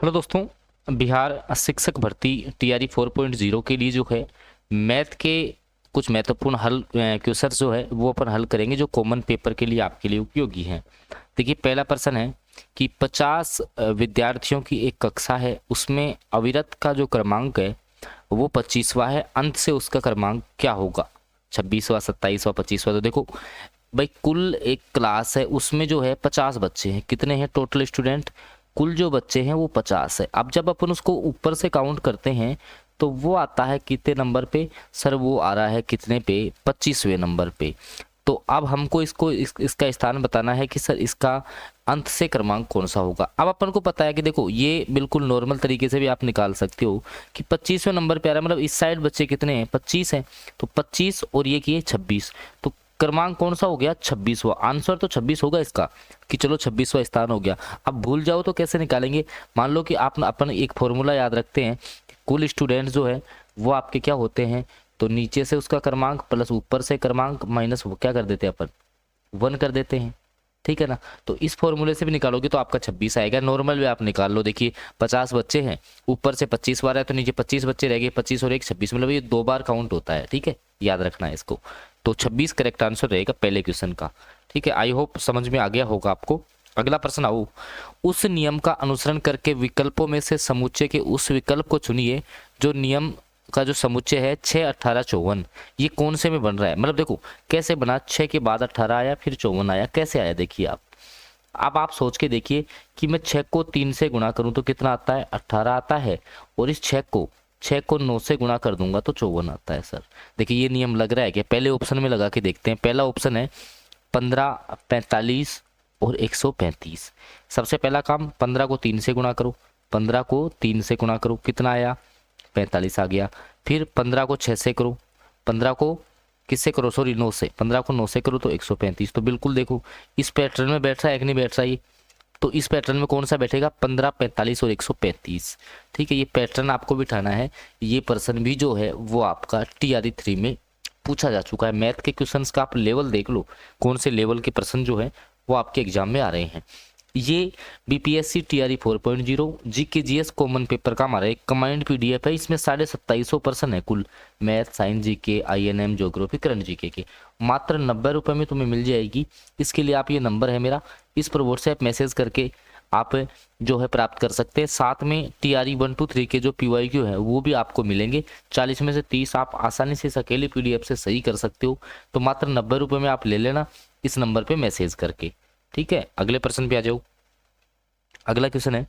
Hello दोस्तों, बिहार शिक्षक भर्ती टीआरई 4.0 के लिए जो है मैथ के कुछ महत्वपूर्ण हल क्वेश्चन जो है वो अपन हल करेंगे जो कॉमन पेपर के लिए आपके लिए उपयोगी हैं। देखिए, पहला प्रश्न है कि 50 विद्यार्थियों की एक कक्षा है, उसमें अविरत का जो क्रमांक है वो 25वां है, अंत से उसका क्रमांक क्या होगा? 26वां, 27वां, 25वां। तो देखो भाई, कुल एक क्लास है, उसमें जो है 50 बच्चे हैं। कितने हैं टोटल स्टूडेंट? कुल जो बच्चे हैं वो 50 है। अब जब अपन उसको ऊपर से काउंट करते हैं तो वो आता है कितने नंबर पे? सर वो आ रहा है कितने पे? 25वें नंबर पे। तो अब हमको इसका स्थान बताना है कि सर इसका अंत से क्रमांक कौन सा होगा। अब अपन को पता है कि देखो, ये बिल्कुल नॉर्मल तरीके से भी आप निकाल सकते हो कि 25वें नंबर पे आ रहा है, मतलब इस साइड बच्चे कितने हैं? 25 हैं। तो 25 और ये किए 26, तो क्रमांक कौन सा हो गया? 26वां। आंसर तो 26 होगा इसका, कि चलो 26वां स्थान हो गया। अब भूल जाओ तो कैसे निकालेंगे? मान लो कि आप अपन एक फॉर्मूला याद रखते हैं कि कुल स्टूडेंट जो है वो आपके क्या होते हैं, तो नीचे से उसका क्रमांक प्लस ऊपर से क्रमांक माइनस वो क्या कर देते हैं अपन? 1 कर देते हैं। ठीक है ना? तो इस फॉर्मूले से भी निकालोगे तो आपका 26 आएगा। नॉर्मल भी आप निकाल लो। देखिए 50 बच्चे हैं, ऊपर से 25 बार है तो नीचे 25 बच्चे रह गए, 25 और 1 26, मतलब ये 2 बार काउंट होता है। ठीक है, याद रखना है इसको। तो 26 करेक्ट आंसर रहेगा पहले क्वेश्चन का। ठीक है, आई होप समझ में आ गया होगा आपको। अगला प्रश्न आओ। उस नियम का अनुसरण करके विकल्पों में से समुच्चय के उस विकल्प को चुनिए जो नियम का जो समुच्चय है 6, 18, 54। ये कौन से में बन रहा है? मतलब देखो कैसे बना, 6 के बाद 18 आया, फिर 54 आया, कैसे आया देखिए आप। अब आप सोच के देखिए कि मैं 6 को 3 से गुणा करूं तो कितना आता है? 18 आता है। और इस 6 को 9 से गुणा कर दूंगा तो 54 आता है। सर देखिए, ये नियम लग रहा है कि पहले ऑप्शन में लगा के देखते हैं। पहला ऑप्शन है 15, 45 और 135। सबसे पहला काम, 15 को 3 से गुणा करो। 15 को 3 से गुणा करो, कितना आया? 45 आ गया। फिर 15 को 6 से करो, 15 को किससे करो? सॉरी 9 से। 15 को 9 से करो तो 135। तो बिल्कुल देखो इस पैटर्न में बैठ रहा है कि नहीं बैठ रहा ये? तो इस पैटर्न में कौन सा बैठेगा? 15, 45 और 135। ठीक है, ये पैटर्न आपको बिठाना है। ये पर्सन भी जो है वो आपका टीआरई 3 में पूछा जा चुका है। मैथ के क्वेश्चंस का आप लेवल देख लो, कौन से लेवल के प्रश्न जो है वो आपके एग्जाम में आ रहे हैं। ये BPSC TRE 4.0 GK GS common paper का हमारा एक कमांड पीडीएफ है। इसमें 2750 पर्सन है कुल, math, science, GK, INM, geography, current GK के। मात्र 90 रुपये में तुम्हें मिल जाएगी। इसके लिए आप, ये नंबर है मेरा, इस पर व्हाट्सएप मैसेज करके आप जो है प्राप्त कर सकते हैं। साथ में टीआरई 1, 2, 3 के जो पीवाईक्यू है वो भी आपको मिलेंगे। 40 में से 30 आप आसानी से इस अकेले पीडीएफ से सही कर सकते हो। तो मात्र 90 रुपये में आप ले लेना इस नंबर पे मैसेज करके। ठीक है, अगले प्रश्न पे आ जाओ। अगला क्वेश्चन है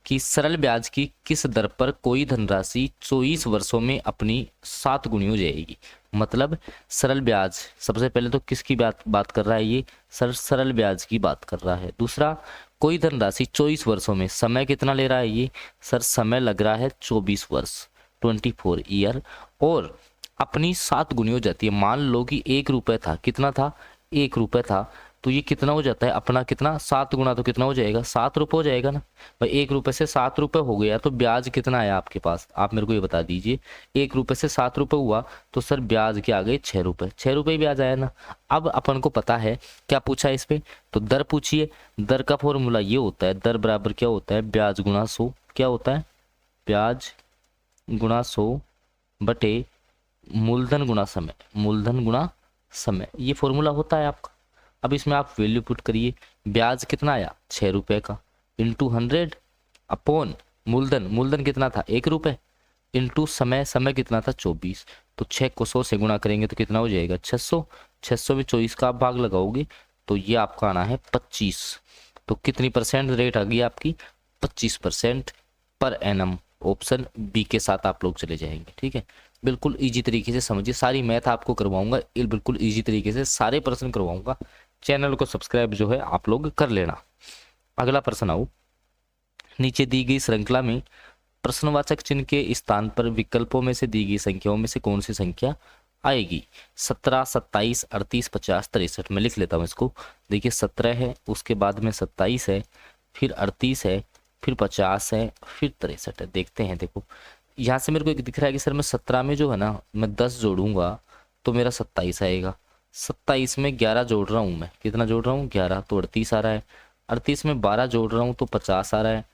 कि सरल ब्याज की किस दर पर कोई धनराशि 24 वर्षों में अपनी 7 गुनी हो जाएगी? मतलब सरल ब्याज, सबसे पहले तो किसकी बात कर रहा है ये? सरल ब्याज की बात कर रहा है। दूसरा, कोई धनराशि 24 वर्षों में, समय कितना ले रहा है ये? सर समय लग रहा है 24 वर्ष, 24 ईयर, और अपनी 7 गुनी हो जाती है। मान लो कि 1 रुपये था, कितना था? 1 रुपये था, तो ये कितना हो जाता है अपना? कितना? 7 गुना तो कितना हो जाएगा? 7 रुपये हो जाएगा ना भाई। 1 रुपये से 7 रुपये हो गया तो ब्याज कितना आया आपके पास? आप मेरे को ये बता दीजिए। 1 रुपये से 7 रुपये हुआ तो सर ब्याज क्या आ गए? 6 रुपये। 6 रुपये ब्याज आया ना। अब अपन को पता है क्या पूछा है इस पे, तो दर पूछिए। दर का फॉर्मूला ये होता है, दर बराबर क्या होता है? ब्याज गुणा 100। क्या होता है? ब्याज गुणा 100 बटे मूलधन गुणा समय। मूलधन गुणा समय, ये फॉर्मूला होता है आपका। अब इसमें आप वैल्यू पुट करिए। ब्याज कितना आया? 6 रुपये का, इंटू 100 अपॉन मूलधन। मूलधन कितना था? 1 रुपये, इंटू समय। समय कितना था? 24। तो 6 को 100 से गुणा करेंगे तो कितना हो जाएगा? 600। 600 में 24 का आप भाग लगाओगे तो ये आपका आना है 25। तो कितनी परसेंट रेट आ गई आपकी? 25% पर एनम। ऑप्शन बी के साथ आप लोग चले जाएंगे। ठीक है, बिल्कुल इजी तरीके से समझिए। सारी मैथ आपको करवाऊंगा, बिल्कुल इजी तरीके से सारे प्रश्न करवाऊंगा। चैनल को सब्सक्राइब जो है आप लोग कर लेना। अगला प्रश्न आओ। नीचे दी गई श्रृंखला में प्रश्नवाचक चिन्ह के स्थान पर विकल्पों में से दी गई संख्याओं में से कौन सी संख्या आएगी? 17, 27, 38, 50, 63। मैं लिख लेता हूँ इसको। देखिए 17 है, उसके बाद में 27 है, फिर 38 है, फिर 50 है, फिर 63 है। देखते हैं, देखो यहाँ से मेरे को एक दिख रहा है कि सर मैं 17 में जो है ना मैं 10 जोड़ूंगा तो मेरा 27 आएगा। 27 में 11 जोड़ रहा हूँ मैं, कितना जोड़ रहा हूँ? 11, तो 38 आ रहा है। 38 में 12 जोड़ रहा हूँ तो 50 आ रहा है।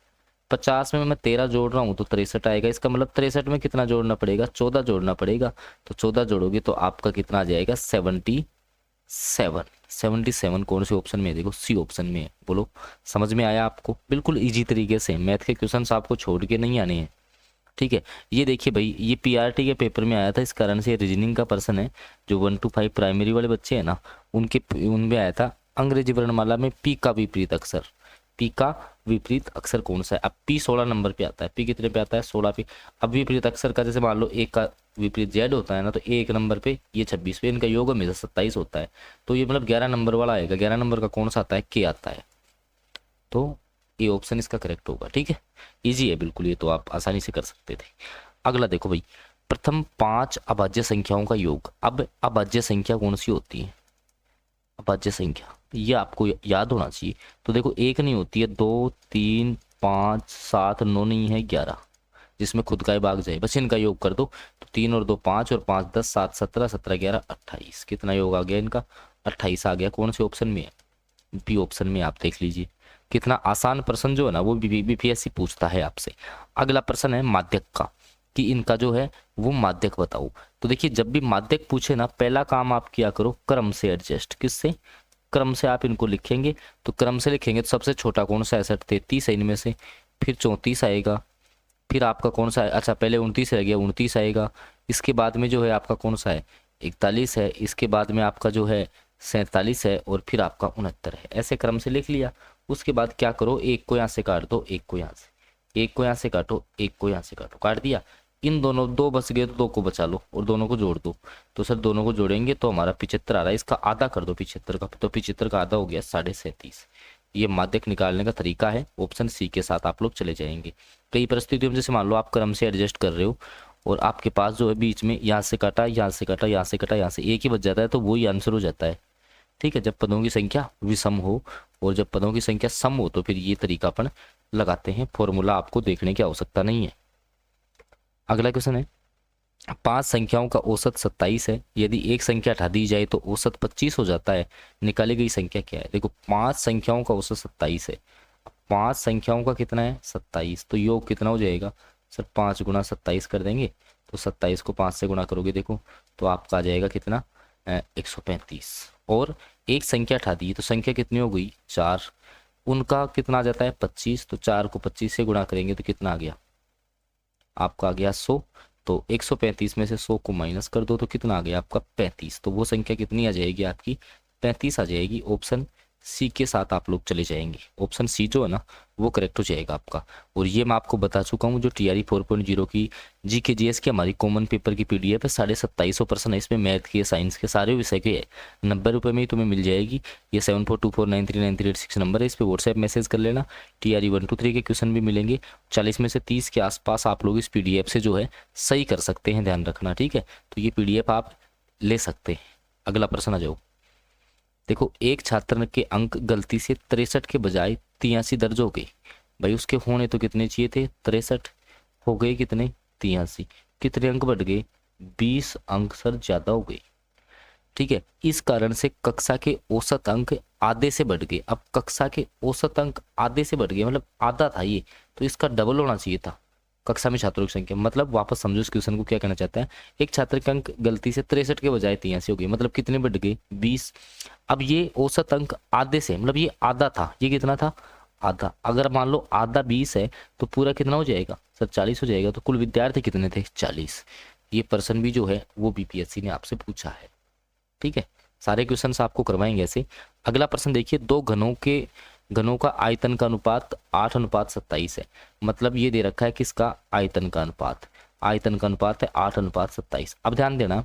50 में मैं 13 जोड़ रहा हूँ तो 63 आएगा। इसका मतलब 63 में कितना जोड़ना पड़ेगा, 14 जोड़ना पड़ेगा। तो 14 जोड़ोगे तो आपका कितना आ जाएगा, 77। 77 कौन से ऑप्शन में है, देखो सी ऑप्शन में है। बोलो समझ में आया आपको? बिल्कुल इजी तरीके से मैथ के क्वेश्चंस आपको छोड़ के नहीं आने हैं, ठीक है। ये देखिए भाई, ये पीआरटी के पेपर में आया था, इस कारण से रीजनिंग का पर्सन है। जो 1 to 5 प्राइमरी वाले बच्चे हैं ना, उनमें आया था अंग्रेजी वर्णमाला में पी का विपरीत अक्षर। पी का विपरीत अक्षर कौन सा है? अब पी 16 नंबर पे आता है, पी कितने पे आता है, 16 पे। अब विपरीत अक्षर का जैसे मान लो एक का विपरीत जेड होता है ना, तो एक नंबर पे, ये 26 पे, इनका योग हमेशा 27 होता है। तो ये मतलब 11 नंबर वाला आएगा। 11 नंबर का कौन सा आता है, के आता है। तो ये ऑप्शन इसका करेक्ट होगा, ठीक है। इजी है बिल्कुल, ये तो आप आसानी से कर सकते थे। अगला देखो भाई, प्रथम 5 अभाज्य संख्याओं का योग। अब अभाज्य संख्या कौन सी होती है, अभाज्य संख्या ये आपको याद होना चाहिए। तो देखो एक नहीं होती है, 2 3 5 7 9 नहीं है 11, जिसमें खुद का ही भाग जाए, बस इनका योग कर दो। तो 3 और 2 5 और 5 10 7 17 17 11 28, कितना योग आ गया इनका, 28 आ गया। कौन से ऑप्शन में है, बी ऑप्शन में। आप देख लीजिए कितना आसान प्रश्न जो है ना, वो बीपीएससी पूछता है आपसे। अगला प्रश्न है माध्यक का, कि इनका जो है वो माध्यक बताओ। तो देखिए जब भी माध्यक पूछे ना, पहला काम आप किया करो क्रम से एडजस्ट। किससे, क्रम से आप इनको लिखेंगे। तो क्रम से लिखेंगे तो सबसे छोटा कौन सा है, 33 है इनमें से, फिर 34 आएगा, फिर आपका कौन सा है, अच्छा पहले 29 रह गया, 29 आएगा। इसके बाद में जो है आपका कौन सा है, 41 है। इसके बाद में आपका जो है 47 है, और फिर आपका 69 है। ऐसे क्रम से लिख लिया। उसके बाद क्या करो, एक को यहाँ से काट दो, एक को यहाँ से, एक को यहाँ से काटो, एक को यहाँ से काटो, काट दिया। इन दोनों, दो बच गए तो दो को बचा लो और दोनों को जोड़ दो। तो सर दोनों को जोड़ेंगे तो हमारा 75 आ रहा है। इसका आधा कर दो 75 का, तो 75 का आधा हो गया 37.5। ये माध्यक निकालने का तरीका है। ऑप्शन सी के साथ आप लोग चले जाएंगे। कई परिस्थितियों में जैसे मान लो आप क्रम से एडजस्ट कर रहे हो और आपके पास जो है बीच में यहाँ से काटा, यहाँ से काटा, यहाँ से काटा, यहाँ से एक ही बच जाता है, तो वही आंसर हो जाता है, ठीक है। जब पदों की संख्या विषम हो और जब पदों की संख्या सम हो तो फिर ये तरीका अपन लगाते हैं। फॉर्मूला आपको देखने की आवश्यकता नहीं है। अगला क्वेश्चन है, 5 संख्याओं का औसत 27 है, यदि एक संख्या हटा दी जाए तो औसत 25 हो जाता है, निकाली गई संख्या क्या है। देखो 5 संख्याओं का औसत 27 है, 5 संख्याओं का कितना है 27, तो योग कितना हो जाएगा सर, 5 गुना 27 कर देंगे। तो 27 को 5 से गुणा करोगे देखो, तो आपका आ जाएगा कितना 135। और एक संख्या हटा दी तो संख्या कितनी हो गई 4, उनका कितना आ जाता है 25। तो 4 को 25 से गुणा करेंगे तो कितना आ गया, आपका आ गया 100। तो 135 में से 100 को माइनस कर दो तो कितना आ गया आपका 35। तो वो संख्या कितनी आ जाएगी आपकी 35 आ जाएगी। ऑप्शन सी के साथ आप लोग चले जाएंगे। ऑप्शन सी जो है ना वो करेक्ट हो जाएगा आपका। और ये मैं आपको बता चुका हूँ, जो TRE 4.0 की GK GS की हमारी कॉमन पेपर की PDF है, 2750 प्रश्न है इसमें, मैथ के साइंस के सारे विषय के 90 रुपये में ही तुम्हें मिल जाएगी। ये 7424939386 नंबर है, इस पर व्हाट्सएप मैसेज कर लेना। TRE 1 to 3 के क्वेश्चन भी मिलेंगे। 40 में से 30 के आसपास आप लोग इस PDF से जो है सही कर सकते हैं, ध्यान रखना, ठीक है। तो ये PDF आप ले सकते हैं। अगला प्रश्न आ जाओ। देखो एक छात्र के अंक गलती से 63 के बजाय 83 दर्ज हो गए। भाई उसके होने तो कितने चाहिए थे 63, हो गए कितने 83। कितने अंक बढ़ गए 20 अंक सर ज्यादा हो गए, ठीक है। इस कारण से कक्षा के औसत अंक आधे से बढ़ गए। अब कक्षा के औसत अंक आधे से बढ़ गए, मतलब आधा था ये, तो इसका डबल होना चाहिए था कक्षा में छात्रों की संख्या। मतलब वापस समझो इस क्वेश्चन को क्या कहना चाहता है। एक छात्र के अंक गलती से 63 के बजाय 83 हो गए, मतलब कितने बढ़ गए 20। अब ये औसत अंक आधे से, मतलब ये आधा था, ये कितना था आधा। अगर मान लो आधा 20 है तो पूरा कितना हो जाएगा सर 40 हो जाएगा। तो कुल विद्यार्थी कितने थे 40। ये प्रश्न भी जो है वो BPSC ने आपसे पूछा है, ठीक है। सारे क्वेश्चंस आपको करवाएंगे ऐसे। अगला प्रश्न देखिए, दो घनों का आयतन का अनुपात 8:27 है। मतलब ये दे रखा है किसका आयतन का अनुपात, आयतन का अनुपात है 8:27। अब ध्यान देना,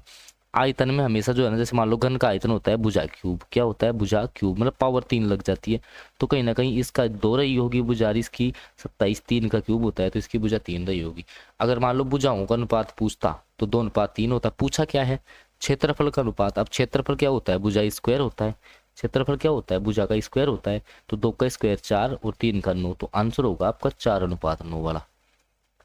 आयतन में हमेशा जो है ना, जैसे मान लो घन का आयतन होता है भुजा क्यूब, क्या होता है भुजा क्यूब, मतलब पावर 3 लग जाती है। तो कहीं ना कहीं इसका 2 रही होगी भुजा, इसकी 27, 3 का क्यूब होता है तो इसकी भुजा 3 रही होगी। अगर मान लो भुजाओं का अनुपात पूछता तो 2:3 होता। पूछा क्या है क्षेत्रफल का अनुपात। अब क्षेत्रफल क्या होता है भुजा स्क्वायर होता है, क्षेत्रफल क्या होता है भुजा का स्क्वायर होता है। तो 2 का स्क्वायर 4 और 3 का 9, तो आंसर होगा आपका 4:9 वाला।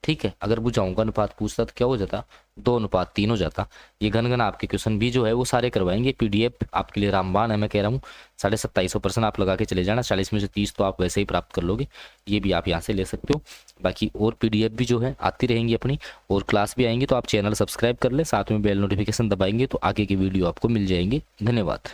ठीक है। अगर भुजाओं का अनुपात पूछता तो क्या हो जाता, 2:3 हो जाता। ये घन आपके क्वेश्चन भी जो है वो सारे करवाएंगे। पीडीएफ आपके लिए रामबाण है, मैं कह रहा हूँ 2750% आप लगा के चले जाना, 40 में से 30 तो आप वैसे ही प्राप्त कर लोगे, ये भी आप यहाँ से ले सकते हो। बाकी और पीडीएफ भी जो है आती रहेंगी अपनी, और क्लास भी आएंगी, तो आप चैनल सब्सक्राइब कर ले, साथ में बेल नोटिफिकेशन दबाएंगे तो आगे की वीडियो आपको मिल जाएंगे। धन्यवाद।